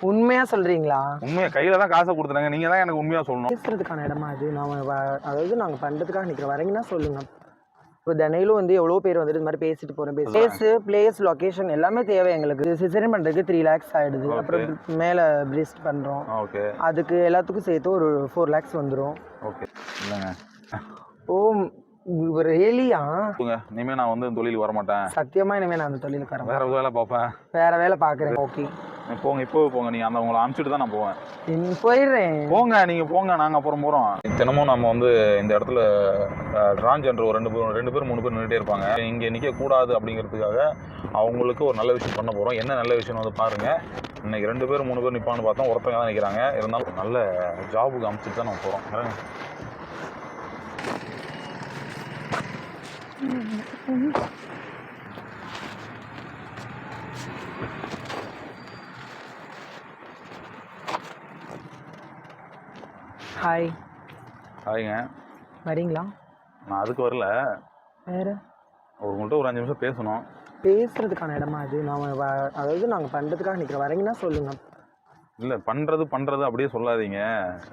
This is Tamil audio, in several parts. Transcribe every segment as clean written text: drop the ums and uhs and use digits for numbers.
உண்மையா சொல்றீங்களா? உண்மையா கையில தான் காசை கொடுத்துட்டாங்க. நீங்க தான் எனக்கு உண்மையா சொல்லணும். பேசுறதுக்கான இடமா அது? அதாவது நாங்க பண்றதுக்காக நிக்கிறோம். வரீங்கன்னா சொல்லுங்க. இப்போ தினையிலும் வந்து எவ்வளோ பேர் வந்துட்டு இந்த மாதிரி பேசிட்டு போகிறேன். பிளேஸ் லொக்கேஷன் எல்லாமே தேவை எங்களுக்கு. சிசரின் பண்ணுறதுக்கு 3 lakhs ஆகிடுது. அப்புறம் மேலே பிரிஸ்ட் பண்ணுறோம். ஓகே. அதுக்கு எல்லாத்துக்கும் சேர்த்து ஒரு 4 lakhs வந்துடும். ஓகே. இல்லைங்க. ஓ ரியலியா? இனிமேல் நான் வந்து தொழிலுக்கு வர மாட்டேன். சத்தியமாக இனிமேல் நான் அந்த தொழிலுக்கு வரேன். வேற வேலை பார்ப்பேன். வேற வேலை பார்க்குறேன். ஓகே போங்க, இப்போ போங்க. நீங்கள் அந்த உங்களை அனுப்பிச்சிட்டு தான் நான் போவேன். போயிடுறேன். போங்க, நீங்கள் போங்க, நாங்கள் அப்புறம் போகிறோம். தினமும் நம்ம வந்து இந்த இடத்துல டிரான்ஜெண்டர் ஒரு 2 பேர் 3 பேர் நின்றுட்டே இருப்பாங்க. இங்கே நிற்கக்கூடாது அப்படிங்கிறதுக்காக அவங்களுக்கு ஒரு நல்ல விஷயம் பண்ண போகிறோம். என்ன நல்ல விஷயம் வந்து பாருங்கள். இன்னைக்கு 2 பேர் 3 பேர் நிற்பான்னு பார்த்தா ஒருத்தங்க தான் நிற்கிறாங்க. இருந்தாலும் ஒரு நல்ல ஜாபுக்கு அனுப்பிச்சிட்டு தான் நம்ம போகிறோம். ஹாய். ஹாய்ங்க. வரீங்களா? நான் அதுக்கு வரல. வேறு உங்கள்கிட்ட ஒரு 5 நிமிஷம் பேசணும். பேசுறதுக்கான இடமா அது? அதாவது நாங்கள் பண்ணுறதுக்காக நிற்கிறோம். வரீங்கன்னா சொல்லுங்க. இல்லை, பண்ணுறது அப்படியே சொல்லாதீங்க.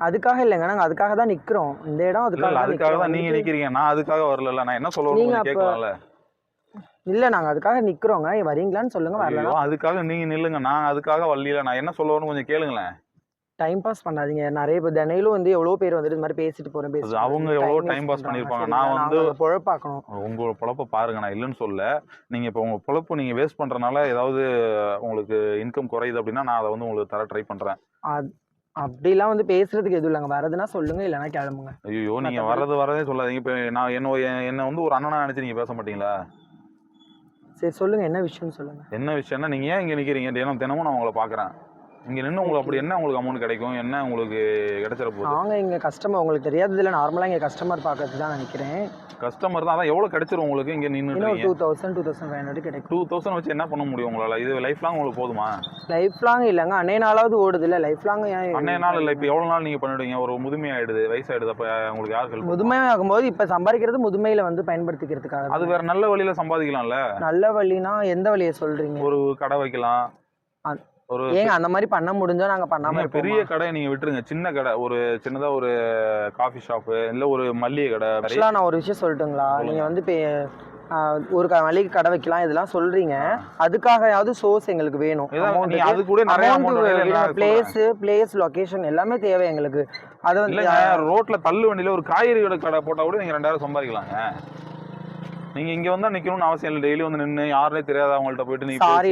அதுக்காக இல்லைங்க, நாங்கள் அதுக்காக தான் நிற்கிறோம். இந்த இடம் அதுக்காக தான் நீங்கள் நிற்கிறீங்க. நான் அதுக்காக வரல. நான் என்ன சொல்லுவேன் கேட்கலாம்ல? இல்லை, நாங்கள் அதுக்காக நிற்கிறோங்க. வரீங்களான்னு சொல்லுங்க. வரலாம். அதுக்காக நீங்கள் நில்லுங்க. நான் அதுக்காக வரல. நான் என்ன சொல்லுவேன்னு கொஞ்சம் கேளுங்களேன். டைம் பாஸ் பண்ணாதீங்க. நிறைய பேர் தினையிலும் வந்து எவ்வளோ பேர் வந்துட்டு இந்த மாதிரி பேசிட்டு போகிறேன். அவங்க எவ்வளோ டைம் பாஸ் பண்ணியிருப்பாங்க. நான் வந்து பொழப்பாக்கணும். உங்களோட பொழப்பை பாருங்க. நான் இல்லைன்னு சொல்ல. நீங்கள் இப்போ உங்கள் பொழப்பு நீங்கள் வேஸ்ட் பண்ணுறதுனால ஏதாவது உங்களுக்கு இன்கம் குறையுது அப்படின்னா நான் அதை வந்து உங்களுக்கு தர ட்ரை பண்ணுறேன். அப்படிலாம் வந்து பேசுறதுக்கு எதுவும் இல்லைங்க. வரதுன்னா சொல்லுங்க, இல்லைன்னா கிளம்புங்க. ஐயோ, நீங்கள் வரதே சொல்லாதீங்க. இப்போ நான் என்னை வந்து ஒரு அண்ணனா நினச்சி நீங்கள் பேச மாட்டீங்களா? சரி சொல்லுங்க, என்ன விஷயம்னு சொல்லுங்க. என்ன விஷயம்னா, நீங்கள் ஏன் இங்கே நிற்கிறீங்க? தினமும் நான் உங்களை பார்க்குறேன். இங்கே நின்று உங்களுக்கு அப்படி என்ன உங்களுக்கு அமௌண்ட் கிடைக்கும்? என்ன உங்களுக்கு கிடைச்சிட போகுது? நாங்கள் இங்கே கஸ்டமர், உங்களுக்கு தெரியாததில்ல, நார்மலாக இங்கே கஸ்டமர் பார்க்கறது தான் நினைக்கிறேன். கஸ்டமர் தான். அதான் எவ்வளோ கிடைச்சிரும் உங்களுக்கு இங்கே நின்று? 2000-2500 கிடைக்கும். 2000 வச்சு என்ன பண்ண முடியும் உங்களால்? இது லைஃப் லாங் உங்களுக்கு போதுமா? லைஃப் லாங் இல்லைங்க, அன்னைய நாளாவது ஓடுது இல்லை. லைஃப் லாங் அன்னைய நாள் இல்லை. இப்போ எவ்வளோ நாள் நீங்கள் பண்ணிவிடுவீங்க? ஒரு முதுமை ஆகிடுது, வயசாகிடுது. அப்போ உங்களுக்கு யார் ஹெல்ப்? முதுமை ஆகும்போது இப்போ சம்பாதிக்கிறது முதுமையில் வந்து பயன்படுத்திக்கிறதுக்காக. அது வேறு நல்ல வழியில் சம்பாதிக்கலாம்ல? நல்ல வழினா எந்த வழியை சொல்கிறீங்க? ஒரு கடை வைக்கலாம். ஏங்க அந்த மாதிரி பண்ண முடிஞ்சா நாங்கள் பண்ணாமல் பெரிய கடை நீங்கள் விட்டுருங்க. சின்ன கடை, ஒரு சின்னதாக ஒரு காஃபி ஷாப்பு, இல்லை ஒரு மல்லிகை கடை. ஆக்சுவலாக நான் ஒரு விஷயம் சொல்லட்டுங்களா? நீங்கள் வந்து இப்போ ஒரு மளிகை கடை வைக்கலாம் இதெல்லாம் சொல்றீங்க. அதுக்காகயாவது சோர்ஸ் எங்களுக்கு வேணும். அது கூட நிறைய பிளேஸ் லொகேஷன் எல்லாமே தேவை எங்களுக்கு. அது வந்து ரோட்ல தள்ளு வண்டியில ஒரு காய்கறி கடை போட்டா கூட நீங்க 2000 சம்பாதிக்கலாங்க. நீங்க இங்க வந்தா நிக்கணும்னு அவசியம் இல்லை. டெய்லி வந்து நின்று யாருனே தெரியாத அவங்கள்ட்ட போயிட்டு நீங்க சாரி,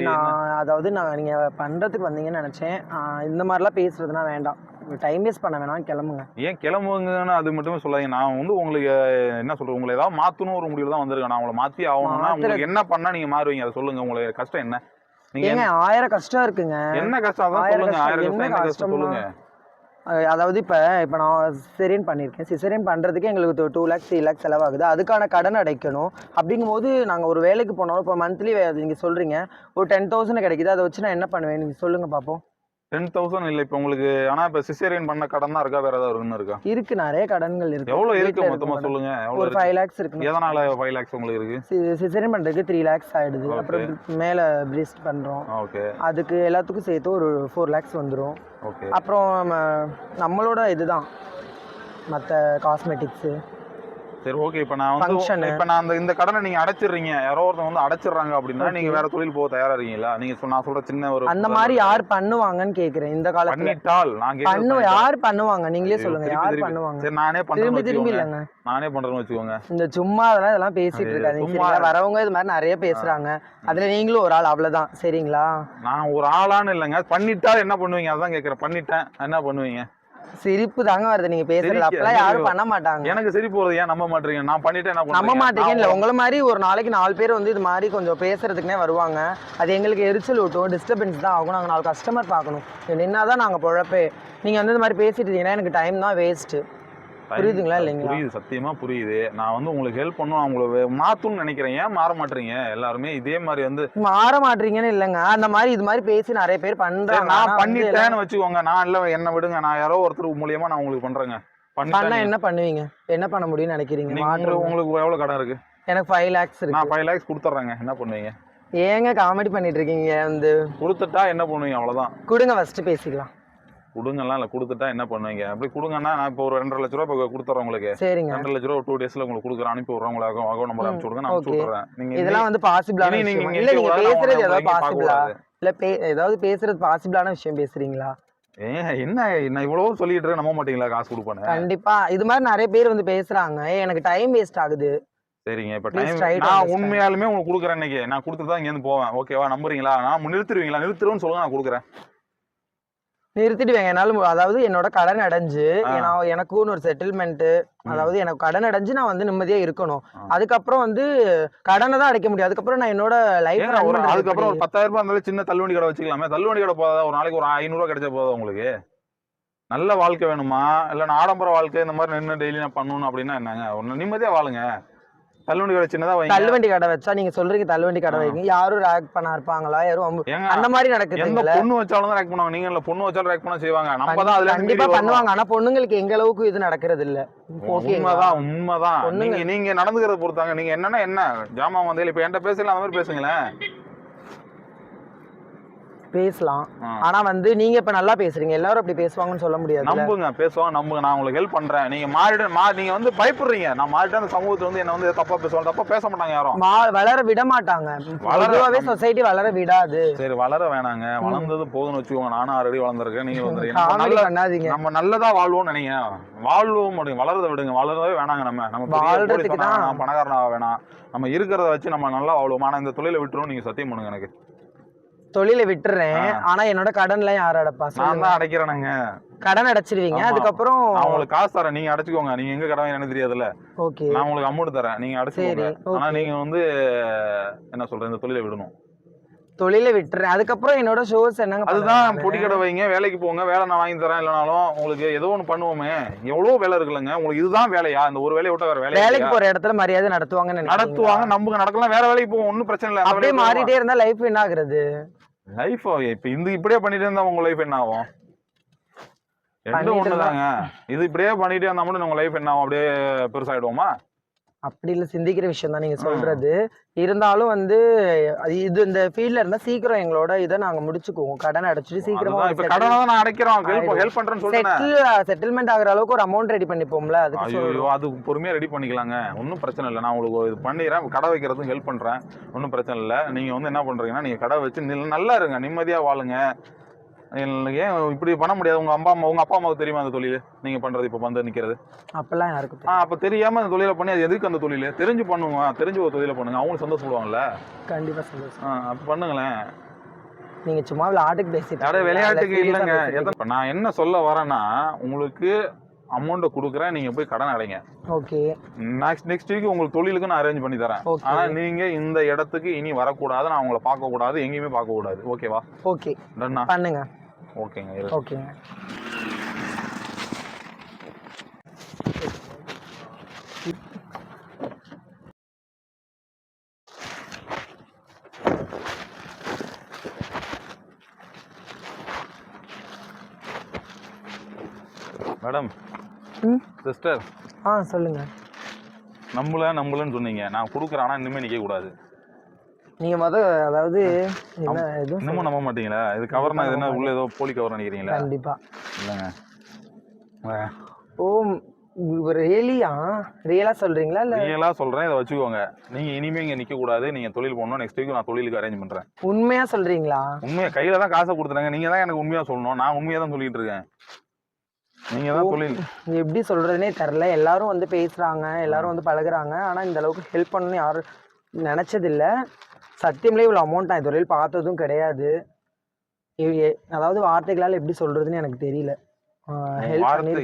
அதாவது நீங்க பண்றதுக்கு வந்தீங்கன்னு நினைச்சேன். இந்த மாதிரிலாம் பேசுறதுனா வேண்டாம். டைம் வேஸ்ட் பண்ண வேணாம், கிளம்புங்க. ஏன் கிளம்புங்கன்னு அது மட்டுமே சொல்லாதீங்க. நான் வந்து உங்களுக்கு என்ன சொல்றேன், உங்களை ஏதாவது மாத்தணும் ஒரு முடிவில் தான் வந்திருக்கேன். நான் உங்களை மாற்றி ஆகணும்னா உங்களுக்கு என்ன பண்ணா நீங்க மாறுவீங்க? அதை சொல்லுங்க. உங்களுக்கு கஷ்டம் என்ன? நீங்க 1000 கஷ்டம் இருக்குங்க. என்ன கஷ்டம்? அதான் சொல்லுங்க. 1000 கஷ்டம் சொல்லுங்க. அதாவது இப்போ நான் சிசேரியன் பண்ணியிருக்கேன். சிசேரியன் பண்ணுறதுக்கு எங்களுக்கு 2 lakhs 3 lakhs செலவாகுது. அதுக்கான கடன் அடைக்கணும். அப்படிங்கும்போது நாங்கள் ஒரு வேலைக்கு போனாலும் இப்போ மந்த்லி நீங்கள் சொல்கிறீங்க ஒரு 10,000 கிடைக்குது. அதை வச்சு நான் என்ன பண்ணுவேன் நீங்கள் சொல்லுங்கள் பார்ப்போம். 10,000 இல்லை இப்போ உங்களுக்கு. ஆனால் இப்போ சிசேரியன் பண்ண கடன் தான் இருக்கா? வேறு ஏதாவது இருக்குன்னு இருக்கா? இருக்கு, நிறைய கடன்கள் இருக்கு. எவ்வளோ இருக்கு மொத்தமாக சொல்லுங்க. ஒரு 5 lakhs இருக்கு. எதனால 5 lakhs உங்களுக்கு இருக்கு? சிசேரியன் பண்ணுறதுக்கு 3 lakhs ஆகிடுது. அப்புறம் மேலே பிரிஸ்ட் பண்ணுறோம். ஓகே. அதுக்கு எல்லாத்துக்கும் சேர்த்து ஒரு 4 lakhs வந்துடும். ஓகே. அப்புறம் நம்மளோட இதுதான் மற்ற காஸ்மெட்டிக்ஸு. சரி, ஓகே. இப்போ நான் இந்த கடனை நீங்க அடைச்சிடுறீங்க, யாரோ ஒருத்தவங்க வந்து அடைச்சிடுறாங்க அப்படின்னா நீங்க வேற தொழில் போக தயாரா இருக்கீங்களா? நீங்க நான் சொல்ற சின்ன ஒரு அந்த மாதிரி யார் பண்ணுவாங்கன்னு கேக்குறேன். இந்த காலத்துல பண்ணிட்டால் நான் யார் பண்ணுவாங்க? நீங்களே சொல்லுங்க, யார் பண்ணுவாங்க? சரி, நானே பண்றேன். திரும்பி இல்லைங்க, நானே பண்றேன்னு வச்சுக்கோங்க. இந்த சும்மா இதெல்லாம் பேசிட்டு இருக்காதீங்க. வரவங்க இது மாதிரி நிறைய பேசுறாங்க. அதுல நீங்களும் ஒரு ஆள், அவ்வளவுதான். சரிங்களா? நான் ஒரு ஆளான்னு இல்லைங்க. பண்ணிட்டால் என்ன பண்ணுவீங்க? அதான் கேட்கறேன். பண்ணிட்டேன் என்ன பண்ணுவீங்க? சிரிப்பு தாங்க வருது நீங்க பேசுறது. அப்பெல்லாம் யாரும் பண்ண மாட்டாங்க. எனக்கு சிரிப்பு வருது. ஏன் நம்ப மாட்டீங்க? நான் பண்ணிட்டேன் என்ன நம்ப மாட்டீங்க இல்ல. உங்களை மாதிரி ஒரு நாளைக்கு 4 பேர் வந்து இது மாதிரி கொஞ்சம் பேசுறதுக்குனே வருவாங்க. அது எங்களுக்கு எரிச்சல் விட்டும், டிஸ்டர்பன்ஸ் தான் ஆகும். நாங்கள் 4 கஸ்டமர் பார்க்கணும். நின்னாதான் நாங்கள் பொழப்பே. நீங்க வந்து இது மாதிரி பேசிட்டு இருந்தீங்கன்னா எனக்கு டைம் தான் வேஸ்ட். புரியுதுங்களா? இல்லைங்களா? புரியுது, சத்தியமா புரியுது. நான் வந்து உங்களுக்கு ஹெல்ப் பண்ணணும், உங்களுக்கு மாத்தணும்னு நினைக்கிறேன். ஏன் மாற மாட்டீங்க? எல்லாருமே இதே மாதிரி வந்து மாற மாட்டீங்கன்னு இல்லைங்க. அந்த மாதிரி இது மாதிரி பேசி நிறைய பேர் பண்றாங்க. நான் பண்ணிட்டேன்னு வச்சுக்கோங்க. நான் இல்ல, என்ன விடுங்க. நான் யாரோ ஒருத்தர் மூலியமா நான் உங்களுக்கு பண்றேங்க. பண்ணா என்ன பண்ணுவீங்க? என்ன பண்ண முடியும்னு நினைக்கிறீங்க? உங்களுக்கு எவ்வளவு கடன் இருக்கு? எனக்கு 5 lakhs இருக்கு. நான் 5 lakhs கொடுத்துறேங்க. என்ன பண்ணுவீங்க? ஏங்க காமெடி பண்ணிட்டு இருக்கீங்க? வந்து கொடுத்துட்டா என்ன பண்ணுவீங்க? அவ்வளவுதான். கொடுங்க, ஃபர்ஸ்ட் பேசிக்கலாம். கொடுங்கலாம் இல்லை, கொடுத்துட்டா என்ன பண்ணுவீங்க? அப்படி கொடுங்கன்னா நான் இப்போ ஒரு 2.5 லட்ச ரூபா இப்போ கொடுத்துட்றேன் உங்களுக்கு. சரிங்க. 2.5 லட்ச ரூபா 2 டேஸ்ல உங்களுக்கு கொடுக்குறேன், அனுப்பி விட்றேன். உங்களுக்கு அக்கௌண்ட் நம்பர் அனுப்பிச்சு விடுங்க, நான் அனுப்பிச்சு ஓகே. விட்றேன். நீங்க இதெல்லாம் வந்து பாசிபிளான இனி விஷயம் நீங்க இல்ல? நீங்க கூடாது, பேசுறது அவங்கள ஏதாவது எங்கேயும் பாசிபிளா? பார்க்கக்கூடாது. இல்ல ஏதாவது பேசுறது பாசிபிளான விஷயம் பேசுறீங்களா? என்ன நான் இவ்வளவு சொல்லிட்டு இருக்கேன், நம்ப மாட்டீங்களா காசு கொடுப்பேன்னு? கண்டிப்பா இது மாதிரி நிறைய பேர் வந்து பேசுறாங்க. எனக்கு டைம் வேஸ்ட் ஆகுது. சரிங்க, இப்போ Please டைம் try to நான் understand. உண்மையாலுமே உங்களுக்கு கொடுக்குறேன். இன்னைக்கு நான் கொடுத்துட்டு தான் இங்கேருந்து போவேன். ஓகேவா? நம்புறீங்களா? நான் நிறுத்திடுவீங்களா? நிறுத்துருன்னு சொல்லுங்க, நான் கொடுக்குறேன். நிறுத்திடுவேங்க. என்னால அதாவது என்னோட கடன் அடைஞ்சு எனக்குன்னு ஒரு செட்டில்மெண்ட், அதாவது எனக்கு கடன் அடைஞ்சு நான் வந்து நிம்மதியா இருக்கணும். அதுக்கப்புறம் வந்து கடனை தான் அடைக்க முடியும். அதுக்கப்புறம் நான் என்னோட லைஃப் அதுக்கப்புறம் ஒரு 10,000 ரூபாய் இருந்தாலும் சின்ன தள்ளுவண்டி கடை வச்சுக்கலாமே. தள்ளுவண்டி கடை போதா? ஒரு நாளைக்கு ஒரு 500 ரூபா கிடைச்சா போதும் உங்களுக்கு? நல்ல வாழ்க்கை வேணுமா? இல்லை நான் ஆடம்பர வாழ்க்கை இந்த மாதிரி நின்று டெய்லி நான் பண்ணணும் அப்படின்னா என்னங்க? ஒன்று நிம்மதியா வாழுங்க. தள்ளுவண்டி கடை சின்னதா வைங்க. தள்ளுவண்டி கடை வச்சா நீங்க சொல்றீங்க தள்ளுவண்டி கடை வைங்க, யாரும் ரேக் பண்ண இருப்பாங்களா? யாரும் அந்த மாதிரி நடக்குது. எந்த பொண்ணு வச்சாலும் தான் ரேக் பண்ணுவாங்க. நீங்க இல்ல பொண்ணு வச்சாலும் ரேக் பண்ண செய்வாங்க. நம்ம தான் அதுல கண்டிப்பா பண்ணுவாங்க. ஆனா பொண்ணுங்களுக்கு எங்க அளவுக்கு இது நடக்கிறது இல்ல. உண்மைதான். நீங்க நடந்துக்கிறத பொறுத்தாங்க. நீங்க என்னன்னா என்ன ஜாமா வந்தீங்க இப்ப என்கிட்ட பேசலாம், அந்த மாதிரி பேசுங்களேன். பேசலாம். ஆனா வந்து நீங்க இப்ப நல்லா பேசுறீங்க, எல்லாரும் அப்படி பேசுவாங்கன்னு சொல்ல முடியாது. நம்புங்க, பேசுவாங்க, நம்புங்க. நான் உங்களுக்கு ஹெல்ப் பண்றேன். நீங்க நீங்க வந்து பயப்படுறீங்க. நான் மாறிட்டு அந்த சமூகத்துல வந்து என்ன வந்து தப்பா பேசுவாங்க. தப்பா பேச மாட்டாங்க யாரும். வளர விட மாட்டாங்க. வளரவே சொசைட்டி வளர விடாது. சரி, வளர வேணாங்க. வளர்ந்தது போதும்னு வச்சுக்கோங்க. நானும் ஆல்ரெடி வளர்ந்துருக்கேன். நீங்க வந்து நம்ம நல்லதா வாழ்வோம்னு நினைங்க. வாழ்வோம் முடியும். வளரத விடுங்க. வளரவே வேணாங்க. நம்ம வாழ்றதுக்கு தான் பணக்காரனாக வேணாம். நம்ம இருக்கிறத வச்சு நம்ம நல்லா வாழ்வோம். ஆனா இந்த தொழிலை விட்டுரும். நீங்க சத்தியம் பண்ணுங்க எனக்கு. தொழிலை விட்டுறேன். ஆனா என்னோட கடன்ல யார் அடைப்பா? நான் தான் அடைக்கிறேனுங்க. கடன் அடைச்சிருவீங்க. அதுக்கப்புறம் நான் உங்களுக்கு காசு தரேன், நீங்க அடைச்சுக்கோங்க. நீங்க எங்க கடன் எனக்கு தெரியாதுல்ல. ஓகே, நான் உங்களுக்கு அமௌண்ட் தரேன், நீங்க அடைச்சுக்கோங்க. ஆனா நீங்க வந்து என்ன சொல்றேன், இந்த தொழிலை விடணும். தொழிலை விட்டுறேன். அதுக்கப்புறம் என்னோட ஷோஸ் என்னங்க? அதுதான் பொடி கடை வைங்க, வேலைக்கு போங்க. வேலை நான் வாங்கி தரேன். இல்லைனாலும் உங்களுக்கு ஏதோ ஒன்று பண்ணுவோமே. எவ்வளோ வேலை இருக்குல்லங்க. உங்களுக்கு இதுதான் வேலையா? இந்த ஒரு வேலையை விட்டா வேற வேலைக்கு போற இடத்துல மரியாதை நடத்துவாங்க. நம்புங்க, நடக்கலாம். வேற வேலைக்கு போவோம், ஒன்றும் பிரச்சனை இல்லை. அப்படியே மாறிட்டே இருந்தா லைஃப் என்ன ஆகுறது? லைஃப் இப்ப இப்படியே பண்ணிட்டே இருந்தா உங்க லைஃப் என்ன ஆகும்? ரெண்டும் ஒண்ணுதாங்க. இது இப்படியே பண்ணிட்டே இருந்தா மட்டும் உங்க லைஃப் என்ன ஆகும்? அப்படியே பெருசாயிடுவோமா? அப்படி இல்ல, சிந்திக்கிற விஷயம் தான் நீங்க சொல்றது. இருந்தாலும் வந்து இது இந்த ஃபீல்ட்ல இருந்தா சீக்கிரம் எங்களோட இதை நாங்க முடிச்சுக்குவோம். கடன் அடைச்சிட்டு சீக்கிரமா இப்ப கடனை தான் நான் அடைக்கிறோம். ஹெல்ப் பண்றேன்னு சொல்றேன். செட்டில்மெண்ட் ஆகுற அளவுக்கு ஒரு அமௌண்ட் ரெடி பண்ணிப்போம்ல. அது பொறுமையா ரெடி பண்ணிக்கலாங்க. ஒன்றும் பிரச்சனை இல்லை. நான் உங்களுக்கு இது பண்ணிடுறேன். கடை வைக்கிறதுக்கு ஹெல்ப் பண்றேன். ஒன்றும் பிரச்சனை இல்லை. நீங்க வந்து என்ன பண்றீங்கன்னா, நீங்க கடை வச்சு நல்லா இருங்க, நிம்மதியா வாழுங்க. ஏன் இப்படி பண்ண முடியாது? உங்க அப்பா அம்மாவுக்கு தெரியுமா அந்த தொழில் நீங்க பண்றது இப்ப வந்து நிக்கிறது? அப்பெல்லாம் யாருக்கும் அப்ப தெரியாம அந்த தொழிலை பண்ணி அது எதுக்கு? அந்த தொழில் தெரிஞ்சு பண்ணுவோம். தெரிஞ்சு ஒரு தொழிலை பண்ணுங்க. அவங்களும் சந்தோஷப்படுவாங்கல்ல. கண்டிப்பா சந்தோஷம். அப்ப பண்ணுங்களேன். நீங்க சும்மா விளையாட்டுக்கு பேசிட்டு விளையாட்டுக்கு இல்லைங்க. நான் என்ன சொல்ல வரேன்னா, உங்களுக்கு அமௌண்ட் கொடுக்குறேன், நீங்க போய் கடன் அடைங்க. ஓகே. நெக்ஸ்ட் வீக் உங்களுக்கு தொழிலுக்கு நான் அரேஞ்ச் பண்ணி தரேன். ஆனா நீங்க இந்த இடத்துக்கு இனி வரக்கூடாது. நான் உங்களை பார்க்க கூடாது, எங்கேயுமே பார்க்க கூடாது. ஓகேவா? ஓகே, டன்னா பண்ணுங்க. ஓகேங்க. ஓகேங்க. மேடம், சிஸ்டர், சொல்லுங்க. நம்பலன்னு சொன்னீங்க. நான் கொடுக்குறேன், ஆனா இனிமே நிக்க கூடாது. நீங்க அதாவது இன்னமும் நம்ப மாட்டீங்களா? இது கவர்னா இது என்ன உள்ள ஏதோ போலி கவர் நினைக்கிறீங்களா? கண்டிப்பா இல்லைங்க. ஓ, ரியலா சொல்றீங்களா? இல்ல ரியலா சொல்றேன். இதை வச்சுக்கோங்க. நீங்க இனிமே இங்க நிக்க கூடாது. நீங்க தொழில் பண்ணணும். நெக்ஸ்ட் வீக் நான் தொழிலுக்கு அரேஞ்ச் பண்றேன். உண்மையா சொல்றீங்களா? உண்மையா. கையில தான் காசை கொடுத்துறாங்க. நீங்க தான் எனக்கு உண்மையா சொல்லணும். நான் உண்மையா தான் சொல்லிட்டு இருக்கேன். நீங்க தான் தொழில் எப்படி சொல்றதுனே தெரியல. எல்லாரும் வந்து பேசுறாங்க, எல்லாரும் வந்து பழகுறாங்க. ஆனா இந்த அளவுக்கு ஹெல்ப் பண்ணணும்னு யாரும் நினைச்சதில்லை. சத்தியம்லேயே இவ்வளோ அமௌண்ட் நான் இதுவரையில் பார்த்ததும் கிடையாது. அதாவது வார்த்தைகளால் எப்படி சொல்றதுன்னு எனக்கு தெரியல.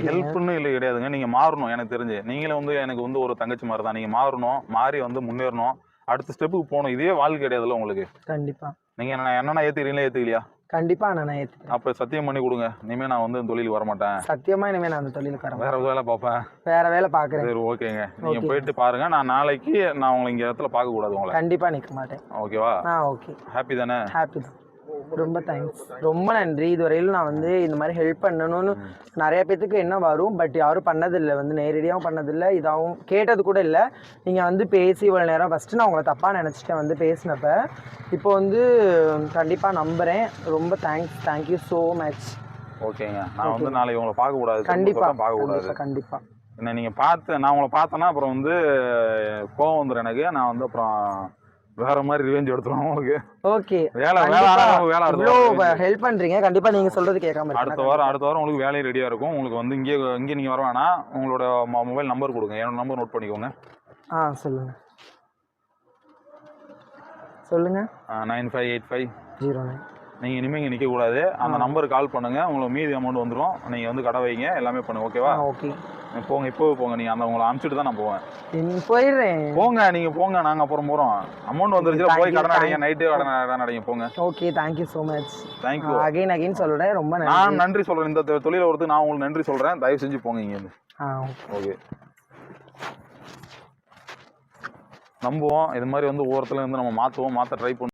ஹெல்ப்னு இல்லை கிடையாதுங்க. நீங்க மாறணும். எனக்கு தெரிஞ்சு நீங்களும் வந்து எனக்கு வந்து ஒரு தங்கச்சி மாதிரி தான். நீங்க மாறணும், மாறி வந்து முன்னேறணும், அடுத்த ஸ்டெப்புக்கு போகணும். இதே வாழ்க்கை கிடையாதுல்ல உங்களுக்கு. கண்டிப்பா. நீங்க என்னன்னா ஏத்துக்கிறீங்களா? ஏத்துக்கலையா? கண்டிப்பா நான் ஏத்துக்கிறேன். அப்ப சத்தியம் பண்ணி கொடுங்க. இனிமே நான் வந்து இந்த தொழிலுக்கு வர மாட்டேன். சத்தியமா இனிமே நான் அந்த தொழிலுக்கு வரேன். வேற வேலை பார்ப்பேன். வேற வேலை பாக்குறேன். சரி, ஓகேங்க. நீங்க போயிட்டு பாருங்க. நான் நாளைக்கு உங்களை இங்க இடத்துல பார்க்க கூடாது. உங்களை கண்டிப்பா நிக்க மாட்டேன். ஓகேவா? ஓகே. ஹாப்பி தானே? ஹாப்பி தான். ரொம்ப தேங்க்ஸ், ரொம்ப நன்றி. இதுவரையிலும் நான் வந்து இந்த மாதிரி ஹெல்ப் பண்ணணும்னு நிறைய பேத்துக்கு என்ன வரும், பட் யாரும் பண்ணதில்லை, வந்து நேரடியாகவும் பண்ணதில்லை, இதாகவும் கேட்டது கூட இல்லை. நீங்கள் வந்து பேசி இவ்வளோ நேரம் ஃபஸ்ட்டு நான் உங்களை தப்பாக நினச்சிட்டேன் வந்து பேசினப்ப. இப்போ வந்து கண்டிப்பாக நம்புகிறேன். ரொம்ப தேங்க்ஸ், தேங்க்யூ ஸோ மச். ஓகேங்க, நான் வந்து நாளைக்கு உங்களை பார்க்கக்கூடாது, கண்டிப்பாக பார்க்கக்கூடாது. கண்டிப்பாக என்ன நீங்கள் நான் உங்களை பார்த்தேன்னா அப்புறம் வந்து கோவம் வந்துடும் எனக்கு. நான் வந்து அப்புறம் வேற மாதிரி ரிவெஞ்ச் எடுத்துருவோம் உங்களுக்கு. ஓகே, வேலை இவ்வளோ ஹெல்ப் பண்ணுறீங்க, கண்டிப்பாக நீங்கள் சொல்கிறது கேட்காம அடுத்த வாரம் உங்களுக்கு வேலையும் ரெடியாக இருக்கும். உங்களுக்கு வந்து இங்கே நீங்கள் வர வேணாம், உங்களோட மொபைல் நம்பர் கொடுங்க, என்னோட நம்பர் நோட் பண்ணிக்கோங்க. சொல்லுங்கள் 958509. நீங்கள் இனிமேல் இங்கே நிற்கக்கூடாது, அந்த நம்பருக்கு கால் பண்ணுங்கள், உங்களுக்கு மீதி அமௌண்ட் வந்துடும். நீங்கள் வந்து கடை வைங்க, எல்லாமே பண்ணுங்க, ஓகேவா? ஓகே போங்க, இப்போ போங்க. நீங்கள் அந்த உங்களை அனுப்பிச்சிட்டு தான் நான் போவேன். போயிடுறேன். போங்க, நீங்கள் போங்க, நாங்கள் அப்புறம் போகிறோம். அமௌண்ட் வந்துருச்சுல, போய் கடன் அடைங்க, நைட்டு கடன் அடைங்க, போங்க. Okay, thank you so much. Thank you. Again சொல்கிறேன், ரொம்ப நன்றி. நான் நன்றி சொல்கிறேன், இந்த தொழிலை ஒருத்தர் நான் உங்களுக்கு நன்றி சொல்கிறேன். தயவு செஞ்சு போங்க இங்கேருந்து. ஓகே, நம்புவோம். இது மாதிரி வந்து ஒவ்வொருத்தரும் வந்து நம்ம மாற்ற ட்ரை பண்ணுவோம்.